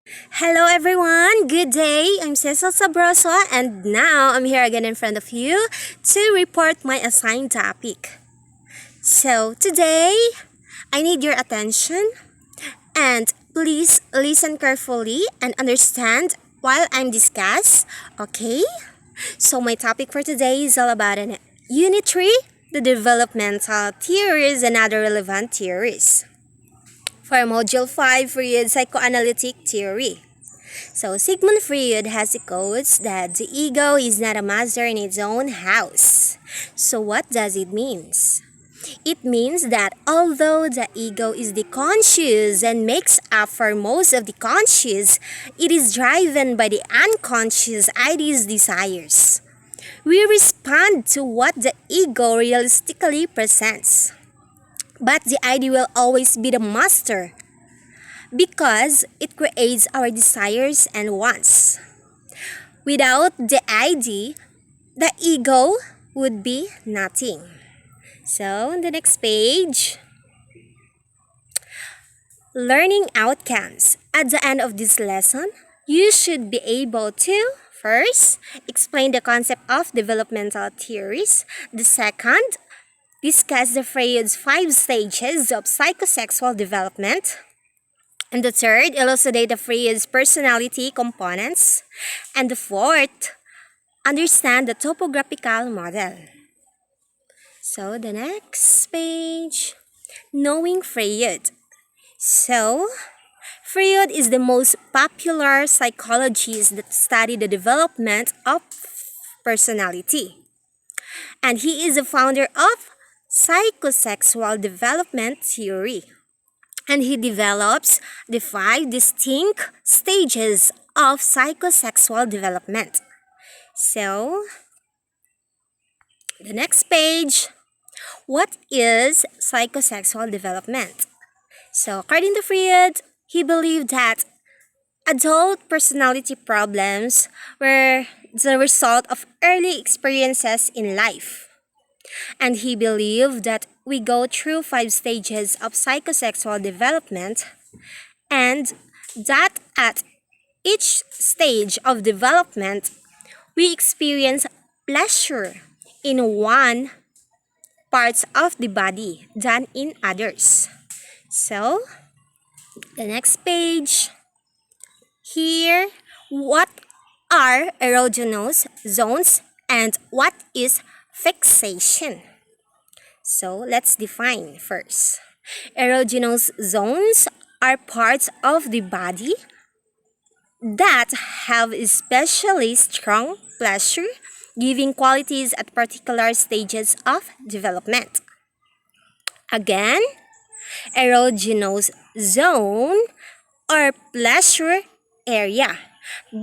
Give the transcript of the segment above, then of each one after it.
Hello everyone, good day. I'm Cecil Sabroso and now I'm here again in front of you to report my assigned topic. So today, I need your attention and please listen carefully and understand while I'm discuss, okay? So my topic for today is all about an Unit 3, the developmental theories and other relevant theories. For Module 5, Freud's Psychoanalytic theory. So Sigmund Freud has the quotes that the ego is not a master in its own house. So what does it mean? It means that although the ego is the conscious and makes up for most of the conscious, it is driven by the unconscious ideas desires. We respond to what the ego realistically presents. But the idea will always be the master because it creates our desires and wants. Without the ID, the ego would be nothing. So, on the next page, learning outcomes. At the end of this lesson, you should be able to first explain the concept of developmental theories. The second, discuss the Freud's 5 stages of psychosexual development. And the third, elucidate the Freud's personality components. And the fourth, understand the topographical model. So, the next page, knowing Freud. So, Freud is the most popular psychologist that studied the development of personality. And he is the founder of Psychosexual Development theory. And he develops the 5 distinct stages of psychosexual development. So, the next page, what is psychosexual development? So, according to Freud, he believed that adult personality problems were the result of early experiences in life. And he believed that we go through 5 stages of psychosexual development and that at each stage of development, we experience pleasure in one parts of the body than in others. So, the next page, here, what are erogenous zones and what is fixation? So, let's define first. Erogenous zones are parts of the body that have especially strong pleasure giving qualities at particular stages of development. Again, erogenous zone or pleasure area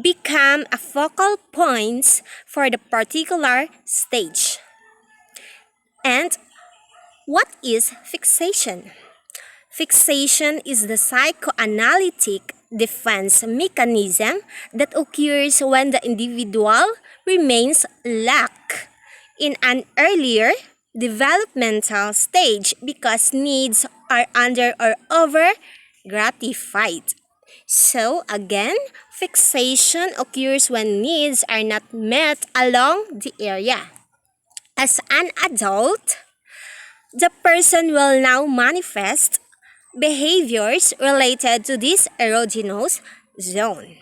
become a focal points for the particular stage. And what is fixation? Fixation is the psychoanalytic defense mechanism that occurs when the individual remains lack in an earlier developmental stage because needs are under or over gratified. So again, fixation occurs when needs are not met along the area. As an adult, the person will now manifest behaviors related to this erogenous zone.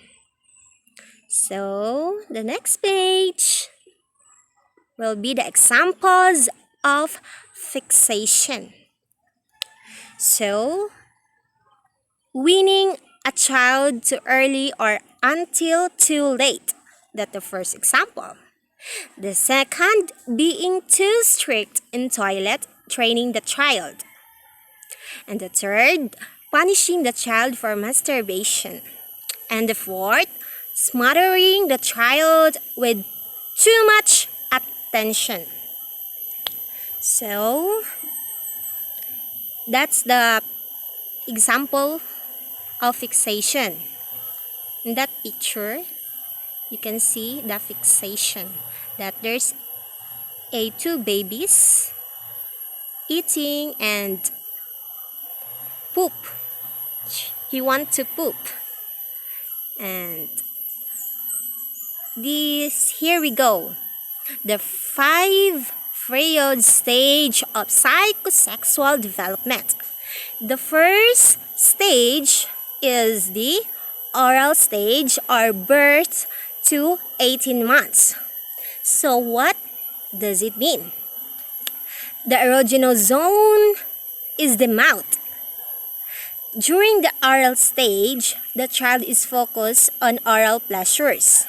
So, the next page will be the examples of fixation. So, weaning a child too early or until too late. That's the first example. The second, being too strict in toilet training the child. And the third, punishing the child for masturbation. And the fourth, smothering the child with too much attention. So, that's the example of fixation. In that picture, you can see the fixation that there's two babies eating and poop. He wants to poop. Here we go. The 5 Freud stage of psychosexual development. The first stage is the oral stage, or birth to 18 months. So what does it mean? The erogenous zone is the mouth. During the oral stage, the child is focused on oral pleasures.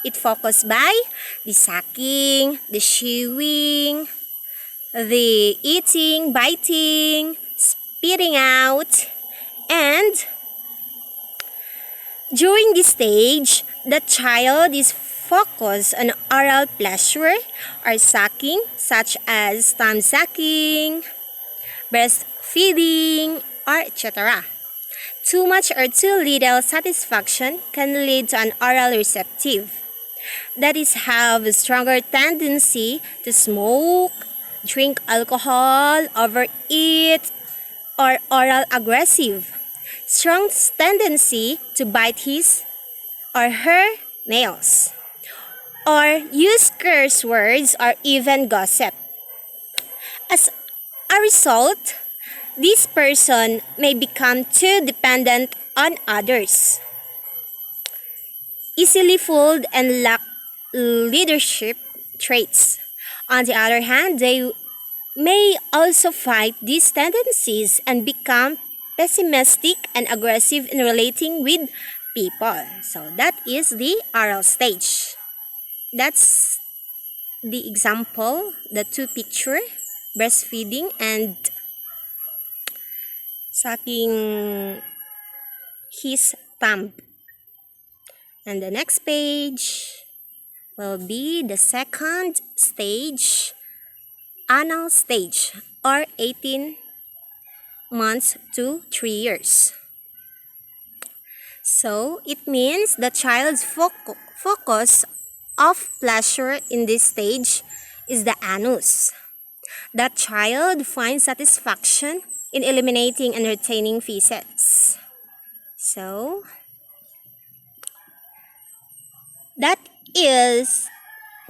It focused by the sucking, the chewing, the eating, biting, spitting out, and during this stage, the child is focused on oral pleasure or sucking, such as thumb sucking, breastfeeding, or etc. Too much or too little satisfaction can lead to an oral receptive. That is, have a stronger tendency to smoke, drink alcohol, overeat, or oral aggressive. Strong tendency to bite his or her nails, or use curse words, or even gossip. As a result, this person may become too dependent on others, easily fooled, and lack leadership traits. On the other hand, they may also fight these tendencies and become pessimistic and aggressive in relating with people. So that is the oral stage. That's the example, the two picture, breastfeeding and sucking his thumb. And the next page will be the second stage, anal stage, or 18 months to 3 years. So it means the child's focus of pleasure in this stage is the anus. That child finds satisfaction in eliminating and retaining feces. So that is,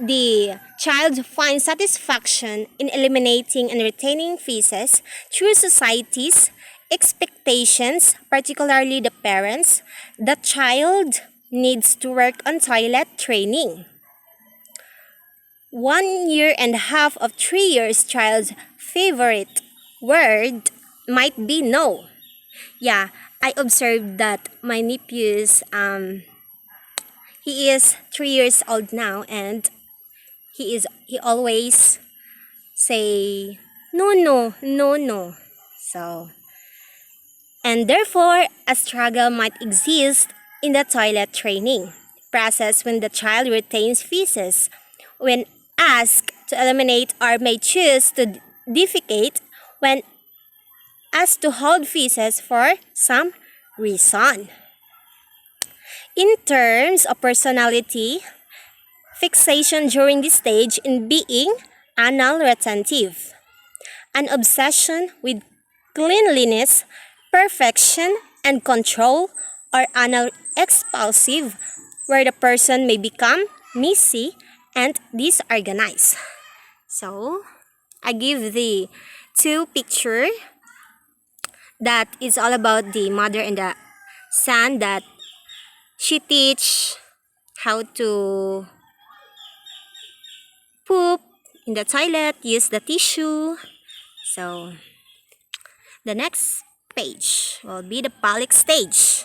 the child finds satisfaction in eliminating and retaining feces through society's expectations, particularly the parents. The child needs to work on toilet training. 1 year and a half of 3 years child's favorite word might be no. Yeah, I observed that my nephew's he is 3 years old now, and he always say no, no, no, no. So, and therefore a struggle might exist in the toilet training process when the child retains feces when asked to eliminate, or may choose to defecate when asked to hold feces for some reason. In terms of personality, fixation during this stage in being anal retentive, an obsession with cleanliness, perfection, and control, or anal expulsive, where the person may become messy and disorganized. So, I give the two picture that is all about the mother and the son, that she teach how to poop in the toilet, use the tissue. So the next page will be the phallic stage,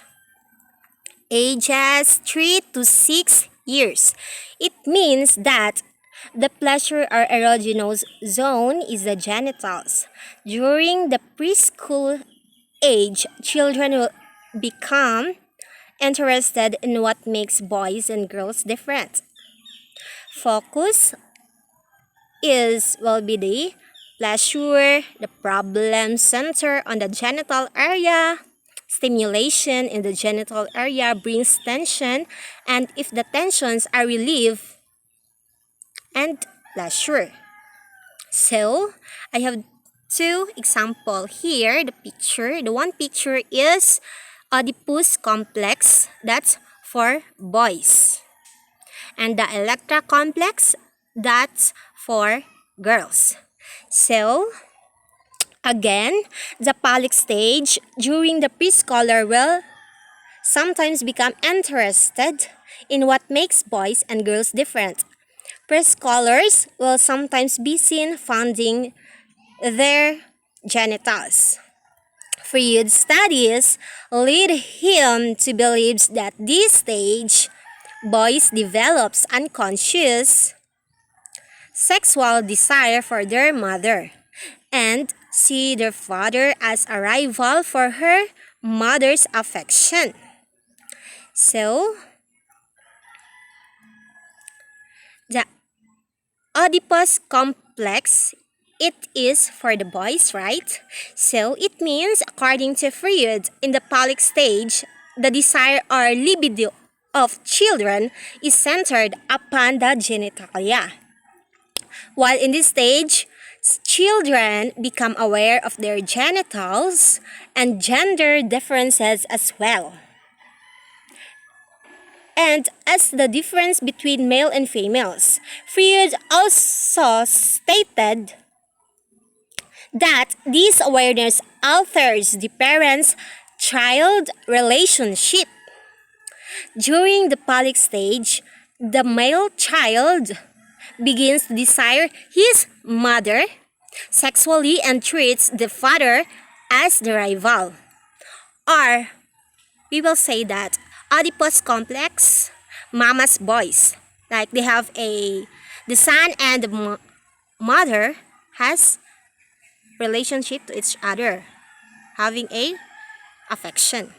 ages 3 to 6 years. It means that the pleasure or erogenous zone is the genitals. During the preschool age, children will become interested in what makes boys and girls different. Focus will be the pleasure, the problem center on the genital area. Stimulation in the genital area brings tension, and if the tensions are relieved, and pleasure. So, I have two examples here. The one picture is Oedipus complex, that's for boys. And the Electra complex, that's for girls. So, again, the Pollock stage during the preschooler will sometimes become interested in what makes boys and girls different. Preschoolers will sometimes be seen fondling their genitals. Freud's studies lead him to believe that this stage, boys develops unconscious sexual desire for their mother and see their father as a rival for her mother's affection. So, the Oedipus complex, it is for the boys, right? So, it means, according to Freud, in the Pollock stage, the desire or libido of children is centered upon the genitalia. While in this stage, children become aware of their genitals and gender differences as well. And as the difference between male and females, Freud also stated that this awareness alters the parents-child relationship. During the Pollock stage, the male child begins to desire his mother sexually and treats the father as the rival. Or we will say that Oedipus complex, mama's boys, like they have the son and the mother has relationship to each other, having a affection.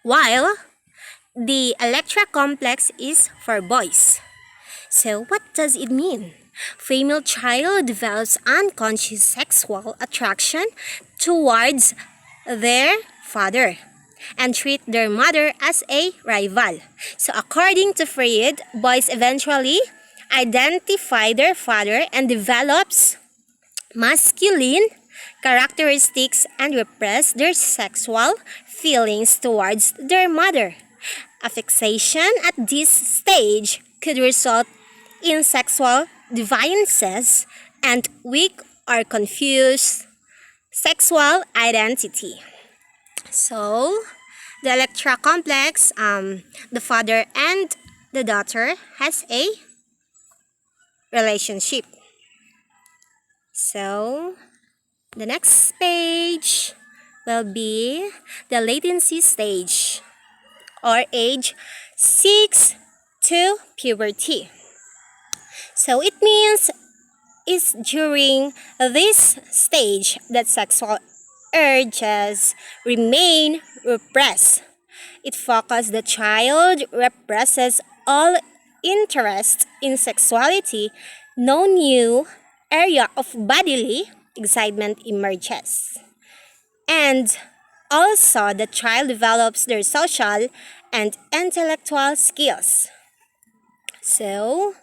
While the Electra complex is for boys. So what does it mean? Female child develops unconscious sexual attraction towards their father and treat their mother as a rival. So according to Freud, boys eventually identify their father and develops masculine characteristics and repress their sexual feelings towards their mother. A fixation at this stage could result in sexual deviances and weak or confused sexual identity. So, the Electra complex, the father and the daughter has a relationship. So, the next page will be the latency stage or age 6 to puberty. So it means it's during this stage that sexual urges remain repressed. It focuses the child represses all interest in sexuality. No new area of bodily excitement emerges. And also, the child develops their social and intellectual skills. So,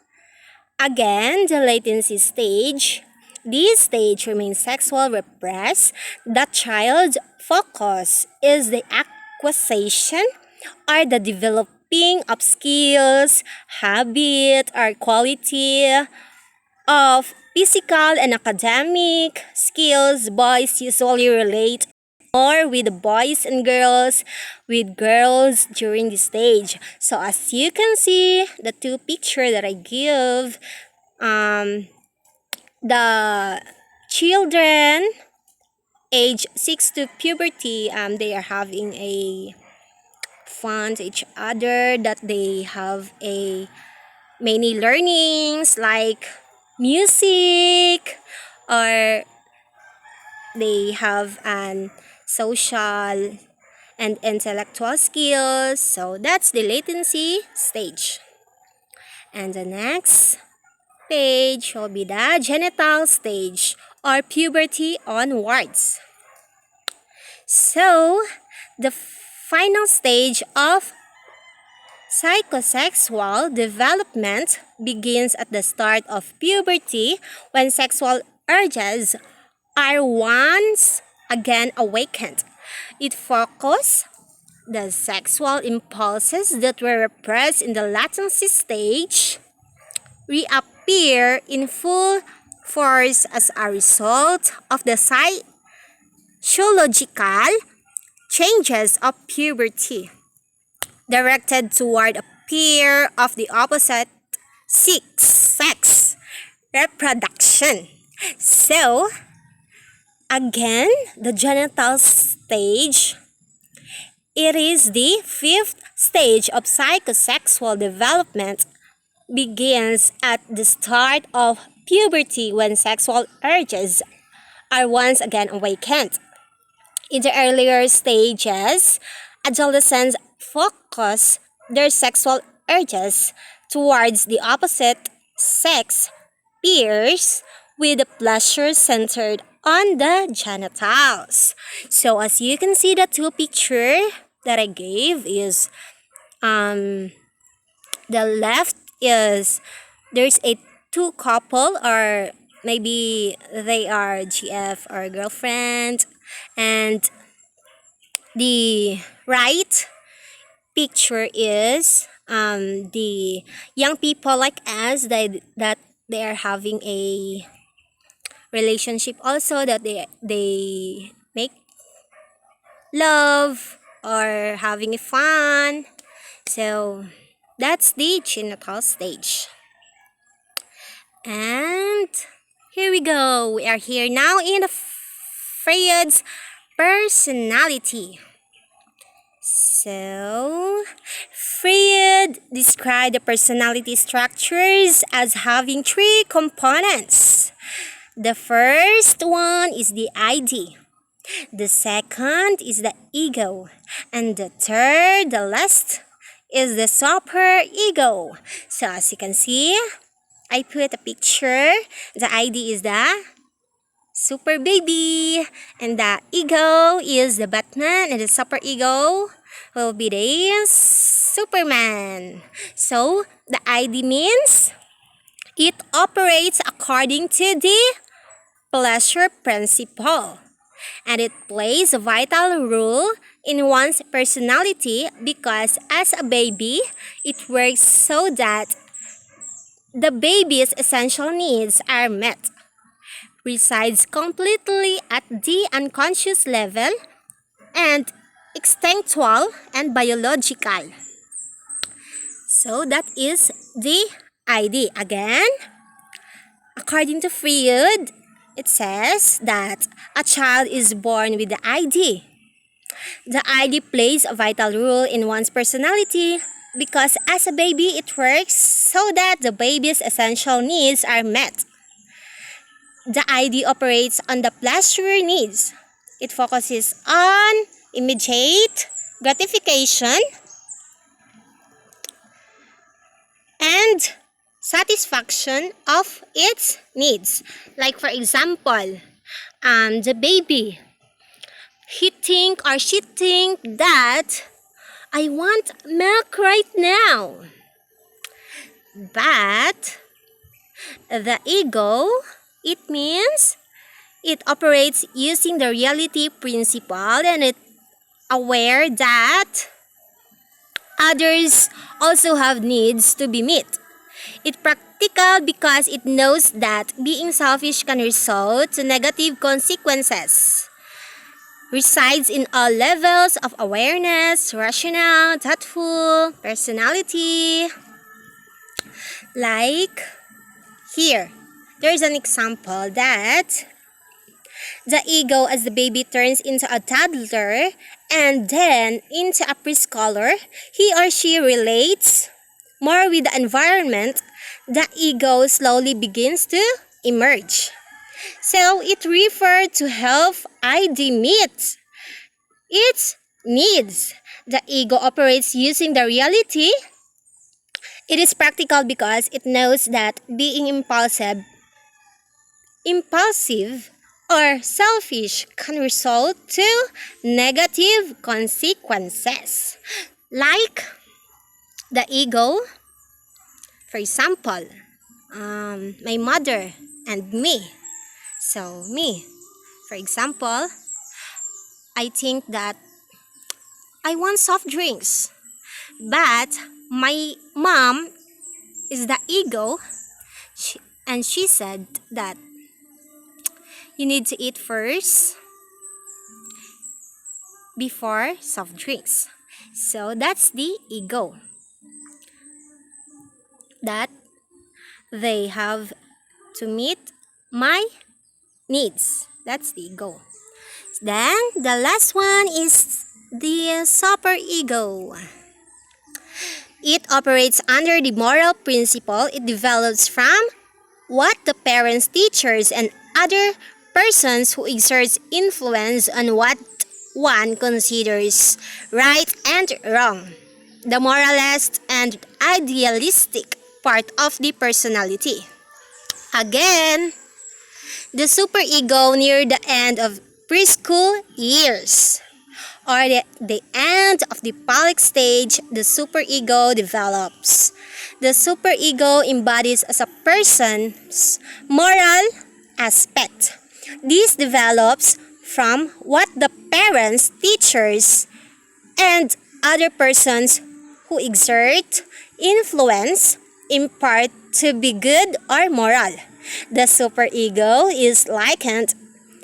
again, the latency stage. This stage remains sexual repressed. The child's focus is the acquisition or the developing of skills, habit, or quality of physical and academic skills. Boys usually relate more with boys and girls with girls during this stage. So as you can see, the two pictures that I give, the children age 6 to puberty, they are having a fun to each other, that they have a many learnings like music, or they have an social and intellectual skills. So that's the latency stage. And the next page will be the genital stage or puberty onwards. So the final stage of psychosexual development begins at the start of puberty when sexual urges are once again awakened. It focuses the sexual impulses that were repressed in the latency stage reappear in full force as a result of the physiological changes of puberty, directed toward a pair of the opposite sex reproduction. So, again, the genital stage, it is the fifth stage of psychosexual development, begins at the start of puberty when sexual urges are once again awakened. In the earlier stages, adolescents focus their sexual urges towards the opposite sex peers with the pleasure centered on the genitals. So as you can see, the two picture that I gave is the left is there's a two couple, or maybe they are GF or girlfriend, and the right picture is the young people like us that they are having a relationship also, that they make love or having fun. So that's the genital stage. And here we go. We are here now in the Freud's personality. So, Freud described the personality structures as having three components. The first one is the ID. The second is the ego. And the third, the last, is the super ego. So as you can see, I put a picture. The ID is the super baby, and the ego is the Batman, and the super ego will be the Superman. So the ID means it operates according to the pleasure principle, and it plays a vital role in one's personality because as a baby, it works so that the baby's essential needs are met, resides completely at the unconscious level, and instinctual and biological. So that is the ID. Again, according to Freud, it says that a child is born with the ID. The ID plays a vital role in one's personality because as a baby, it works so that the baby's essential needs are met. The ID operates on the pleasure needs. It focuses on immediate gratification and satisfaction of its needs. Like for example, the baby, he think or she think that I want milk right now. But the ego, it means it operates using the reality principle, and it aware that others also have needs to be met. It's practical because it knows that being selfish can result to negative consequences. Resides in all levels of awareness, rational, thoughtful, personality. Like here, there's an example that the ego, as the baby turns into a toddler and then into a preschooler, he or she relates more with the environment. The ego slowly begins to emerge. So it refers to help ID meet its needs. The ego operates using the reality. It is practical because it knows that being impulsive or selfish can result to negative consequences. Like the ego, for example, my mother and me. So me, for example, I think that I want soft drinks. But my mom is the ego, and she said that you need to eat first before soft drinks. So that's the ego, that they have to meet my needs. That's the ego. Then the last one is the super ego. It operates under the moral principle. It develops from what the parents, teachers, and other persons who exerts influence on what one considers right and wrong. The moralist and idealistic part of the personality. Again, the superego near the end of preschool years, or the end of the public stage, the superego develops. The superego embodies as a person's moral aspect. This develops from what the parents, teachers, and other persons who exert influence impart to be good or moral. The superego is likened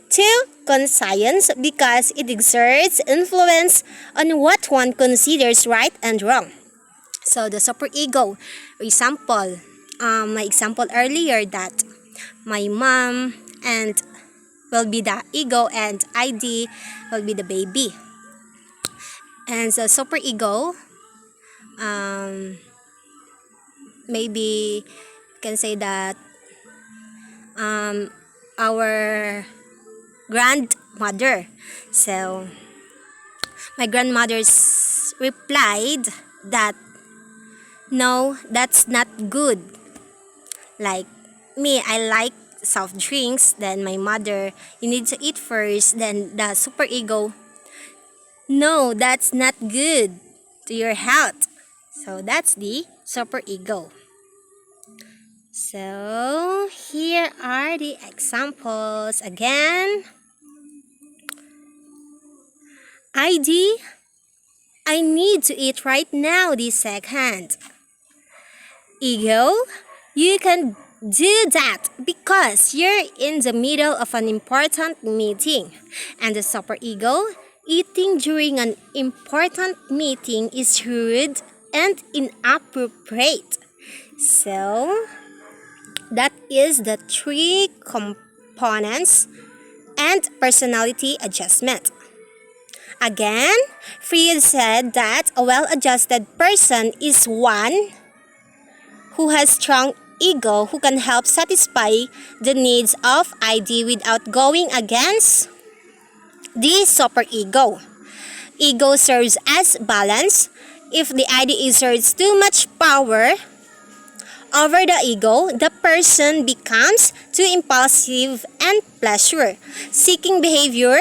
to conscience because it exerts influence on what one considers right and wrong. So the superego, example, my example earlier that my mom and will be the ego and ID will be the baby. And the superego, maybe can say that our grandmother. So my grandmother's replied that no, that's not good. Like me, I like soft drinks. Then my mother, you need to eat first. Then the superego, no, that's not good to your health. So that's the superego. So here are the examples again. ID, I need to eat right now this second. Ego, you can do that because you're in the middle of an important meeting. And the superego, eating during an important meeting is rude and inappropriate. So that is the three components and personality adjustment. Again, Freud said that a well-adjusted person is one who has strong ego who can help satisfy the needs of ID without going against the superego. Ego serves as balance. If the ID exerts too much power over the ego, the person becomes too impulsive and pleasure-seeking behavior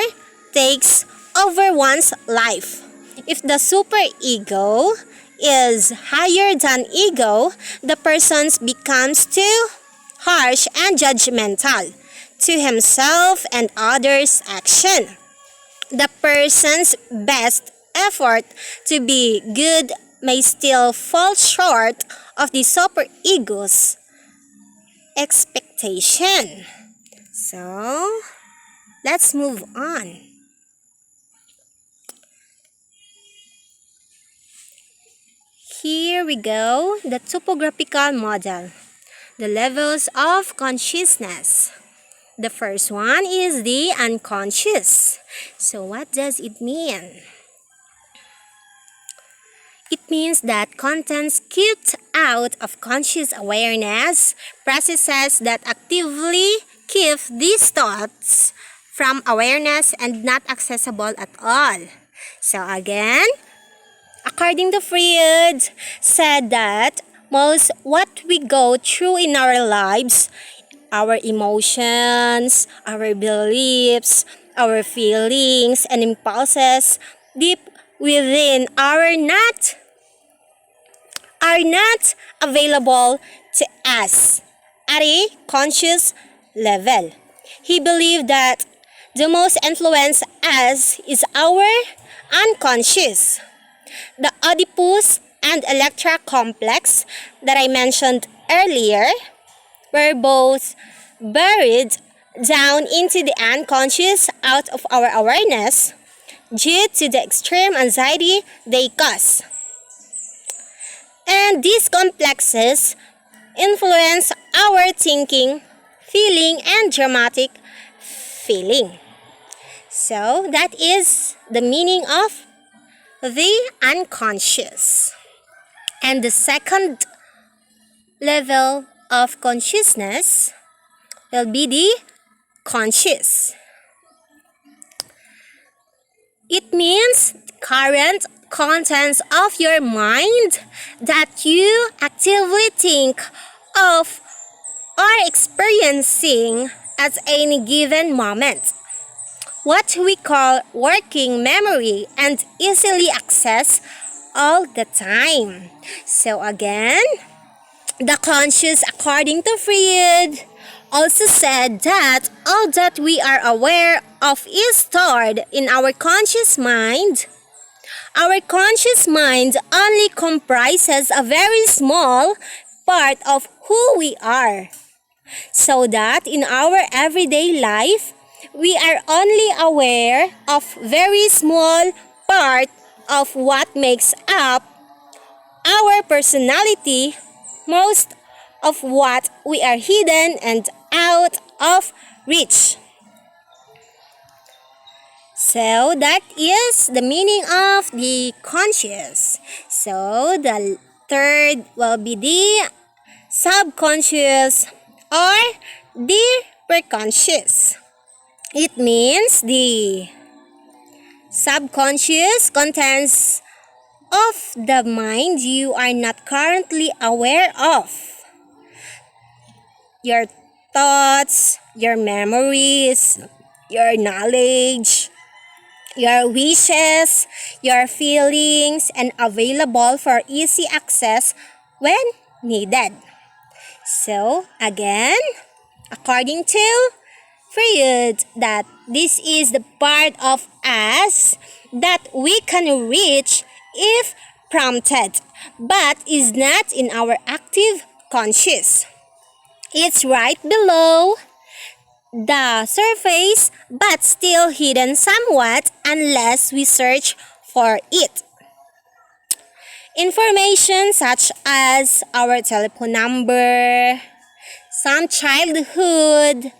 takes over one's life. If the superego is higher than ego, the person becomes too harsh and judgmental to himself and others' action. The person's best effort to be good may still fall short of the superego's expectation. So, let's move on. Here we go, the topographical model, the levels of consciousness. The first one is the unconscious. So what does it mean? It means that contents kept out of conscious awareness, processes that actively keep these thoughts from awareness and not accessible at all. So again, according to Freud, said that most what we go through in our lives, our emotions, our beliefs, our feelings and impulses deep within are not available to us at a conscious level. He believed that the most influence us is our unconscious. The Oedipus and Electra complex that I mentioned earlier were both buried down into the unconscious out of our awareness due to the extreme anxiety they cause. And these complexes influence our thinking, feeling, and dramatic feeling. So that is the meaning of the unconscious. And the second level of consciousness will be the conscious. It means current contents of your mind that you actively think of or experiencing at any given moment. What we call working memory and easily accessed all the time. So again, the conscious, according to Freud, also said that all that we are aware of is stored in our conscious mind. Our conscious mind only comprises a very small part of who we are. So that in our everyday life, we are only aware of very small part of what makes up our personality. Most of what we are hidden and out of reach. So that is the meaning of the conscious. So the third will be the subconscious or the preconscious. It means the subconscious contents of the mind you are not currently aware of. Your thoughts, your memories, your knowledge, your wishes, your feelings, and available for easy access when needed. So, again, according to Freud, that this is the part of us that we can reach if prompted, but is not in our active conscious. It's right below the surface, but still hidden somewhat unless we search for it. Information such as our telephone number, some childhood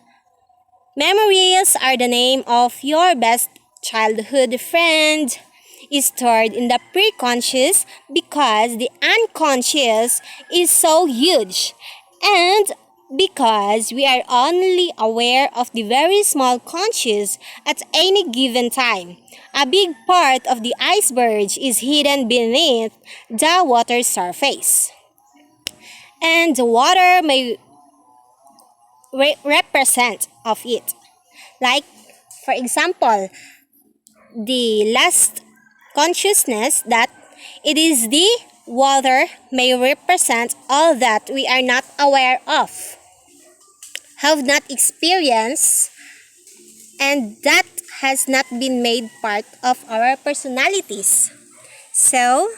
memories are the name of your best childhood friend is stored in the preconscious because the unconscious is so huge and because we are only aware of the very small conscious at any given time. A big part of the iceberg is hidden beneath the water surface. And the water may represent of it. Like, for example, the last consciousness that it is the water may represent all that we are not aware of, have not experienced, and that has not been made part of our personalities. So,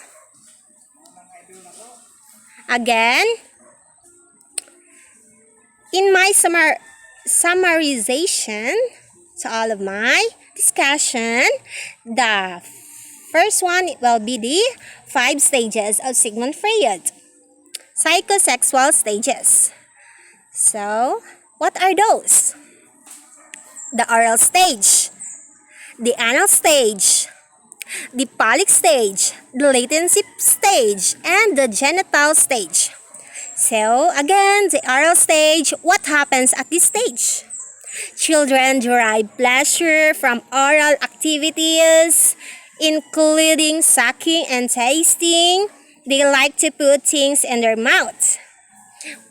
again, in my summarization to all of my discussion, the first one will be the 5 stages of Sigmund Freud. Psychosexual stages. So, what are those? The oral stage, the anal stage, the pollic stage, the latency stage, and the genital stage. So, again, the oral stage, what happens at this stage? Children derive pleasure from oral activities, including sucking and tasting. They like to put things in their mouth.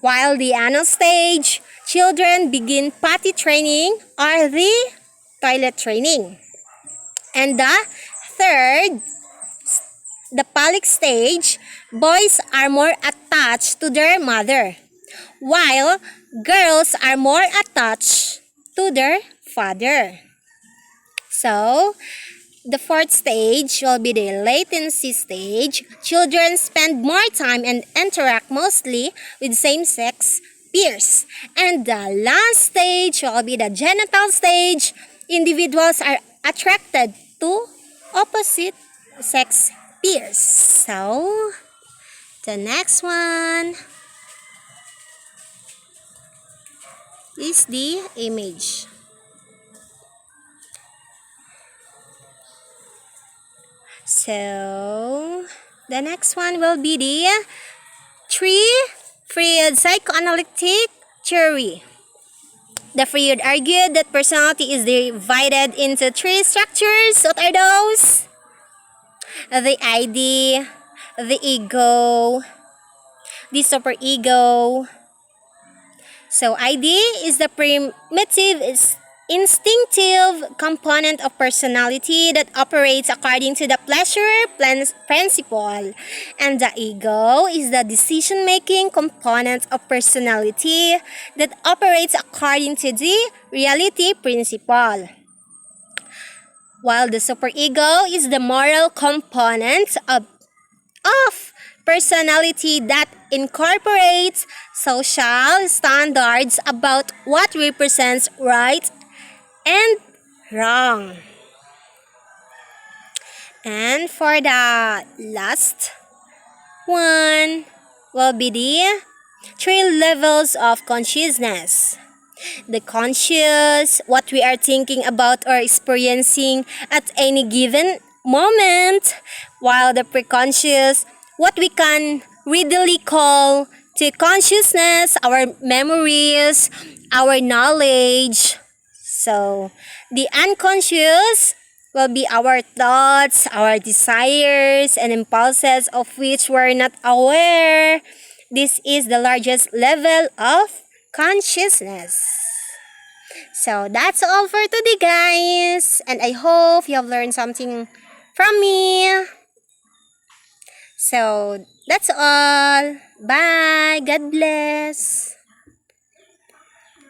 While the anal stage, children begin potty training or the toilet training. And the third, the pollic stage, boys are more attached to their mother, while girls are more attached to their father. So, The fourth stage will be the latency stage. Children spend more time and interact mostly with same-sex peers. And the last stage will be the genital stage. Individuals are attracted to opposite sex peers. So, the next one is the image. So, the next one will be the Freud Psychoanalytic theory. The Freud argued that personality is divided into three structures. What are those? The ID, the ego, the superego. So ID is the primitive instinctive component of personality that operates according to the pleasure principle. And the ego is the decision-making component of personality that operates according to the reality principle. While the superego is the moral component of personality that incorporates social standards about what represents right and wrong. And for the last one will be the three levels of consciousness. The conscious, what we are thinking about or experiencing at any given moment, while the preconscious, what we can readily call to consciousness, our memories, our knowledge. So, the unconscious will be our thoughts, our desires, and impulses of which we're not aware. This is the largest level of consciousness. So, that's all for today, guys. And I hope you have learned something from me. So, that's all. Bye. God bless.